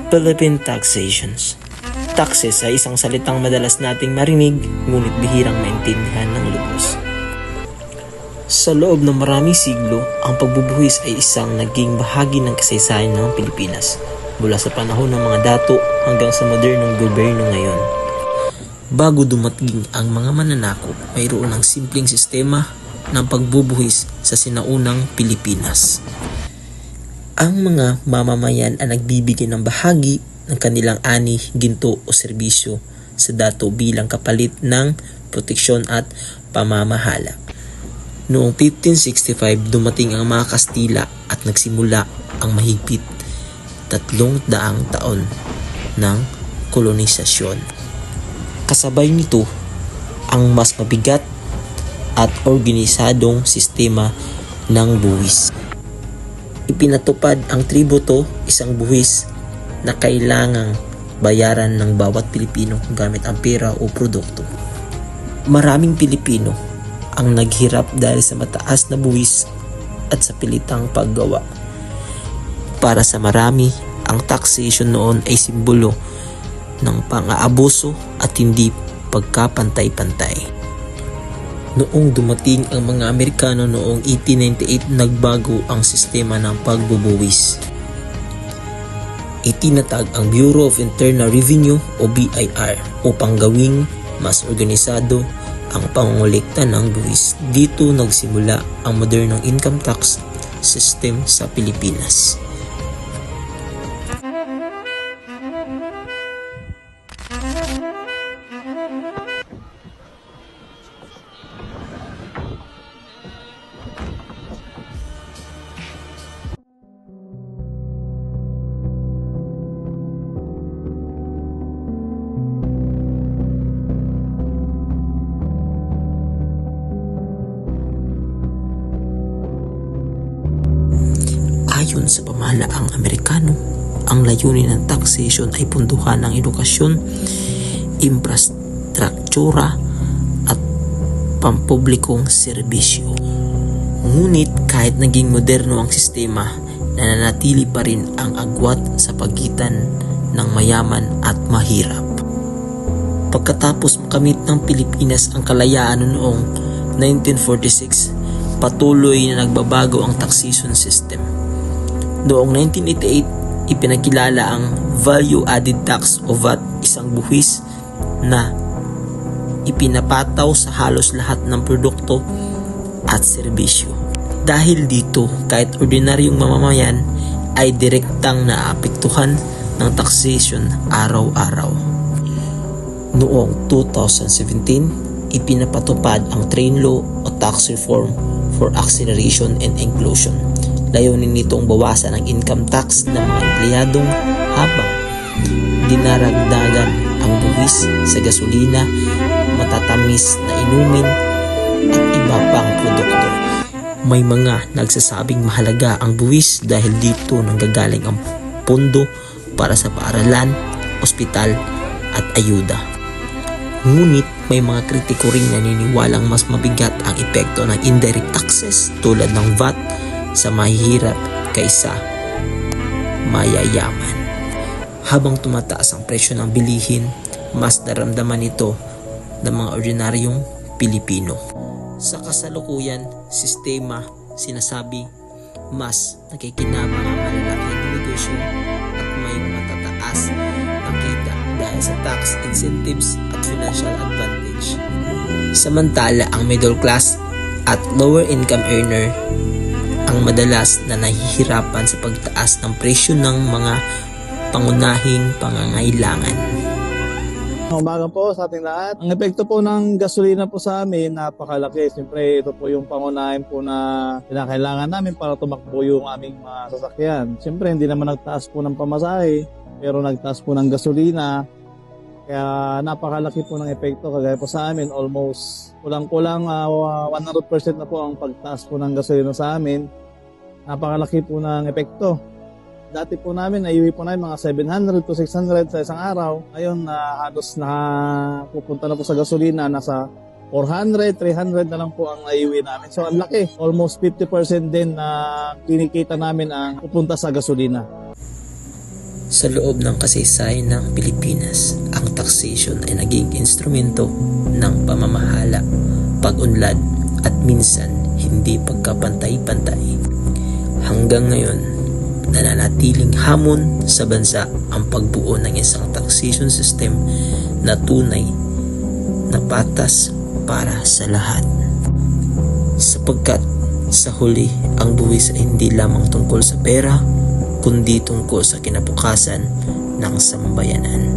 Philippine Taxations. Taxes ay isang salitang madalas nating marinig ngunit bihirang maintindihan ng lubos. Sa loob ng maraming siglo, ang pagbubuhis ay isang naging bahagi ng kasaysayan ng Pilipinas mula sa panahon ng mga dato hanggang sa modernong gobyerno ngayon. Bago dumating ang mga mananakop, mayroon ng simpleng sistema ng pagbubuhis sa sinaunang Pilipinas. Ang mga mamamayan ay nagbibigay ng bahagi ng kanilang ani, ginto o serbisyo sa dato bilang kapalit ng proteksyon at pamamahala. Noong 1565 dumating ang mga Kastila at nagsimula ang mahigpit 300 taon ng kolonisasyon. Kasabay nito ang mas mabigat at organisadong sistema ng buwis. Ipinatupad ang tributo, isang buwis na kailangang bayaran ng bawat Pilipino gamit ang pera o produkto. Maraming Pilipino ang naghirap dahil sa mataas na buwis at sa pilitang paggawa. Para sa marami, ang taxation noon ay simbolo ng pang-aabuso at hindi pagkapantay-pantay. Noong dumating ang mga Amerikano noong 1898, nagbago ang sistema ng pagbubuwis. Itinatag ang Bureau of Internal Revenue o BIR upang gawing mas organisado ang pangongolekta ng buwis. Dito nagsimula ang modernong income tax system sa Pilipinas. Ayon sa pamahalaang Amerikano, ang layunin ng taxation ay punduhan ng edukasyon, infrastruktura at pampublikong serbisyo. Ngunit kahit naging moderno ang sistema, nananatili pa rin ang agwat sa pagitan ng mayaman at mahirap. Pagkatapos makamit ng Pilipinas ang kalayaan noong 1946, patuloy na nagbabago ang taxation system. Noong 1988, ipinakilala ang Value Added Tax o VAT, isang buwis na ipinapataw sa halos lahat ng produkto at serbisyo. Dahil dito, kahit ordinaryong mamamayan ay direktang naapektuhan ng taxation araw-araw. Noong 2017, ipinapatupad ang Train Law o Tax Reform for Acceleration and Inclusion. Layunin nitong bawasan ang income tax ng mga empleyadong habang dinaragdagan ang buwis sa gasolina, matatamis na inumin at iba pang produkto. May mga nagsasabing mahalaga ang buwis dahil dito nanggagaling ang pondo para sa paaralan, ospital at ayuda. Ngunit may mga kritiko ring naniniwalang mas mabigat ang epekto ng indirect taxes tulad ng VAT sa mahihirap kaysa mayayaman. Habang tumataas ang presyo ng bilihin, mas naramdaman ito ng mga ordinaryong Pilipino. Sa kasalukuyan sistema, sinasabi mas nakikinabang ang malalaking negosyo at may matataas na kita dahil sa tax incentives at financial advantage. Samantala, ang middle class at lower income earner ang madalas na nahihirapan sa pagtaas ng presyo ng mga pangunahing pangangailangan. Umaga po sa ating lahat. Ang epekto po ng gasolina po sa amin, napakalaki. Siyempre, ito po yung pangunahin po na kinakailangan namin para tumakbo yung aming mga sasakyan. Siyempre, hindi naman nagtaas po ng pamasahe, pero nagtaas po ng gasolina. Kaya napakalaki po ng epekto. Kagaya po sa amin, almost kulang-kulang 100% na po ang pagtaas po ng gasolina sa amin. Napakalaki po ng epekto. Dati po namin, naiuwi po namin mga 700 to 600 sa isang araw. Ngayon, halos na pupunta na po sa gasolina, nasa 400, 300 na lang po ang naiuwi namin. So, ang laki. Almost 50% din na kinikita namin ang pupunta sa gasolina. Sa loob ng kasaysayan ng Pilipinas, ang taxation ay naging instrumento ng pamamahala, pag-unlad at minsan hindi pagkapantay-pantay. Hanggang ngayon, nananatiling hamon sa bansa ang pagbuo ng isang taxation system na tunay na patas para sa lahat. Sapagkat sa huli, ang buwis ay hindi lamang tungkol sa pera, kundi tungkol sa kinabukasan ng sambayanan.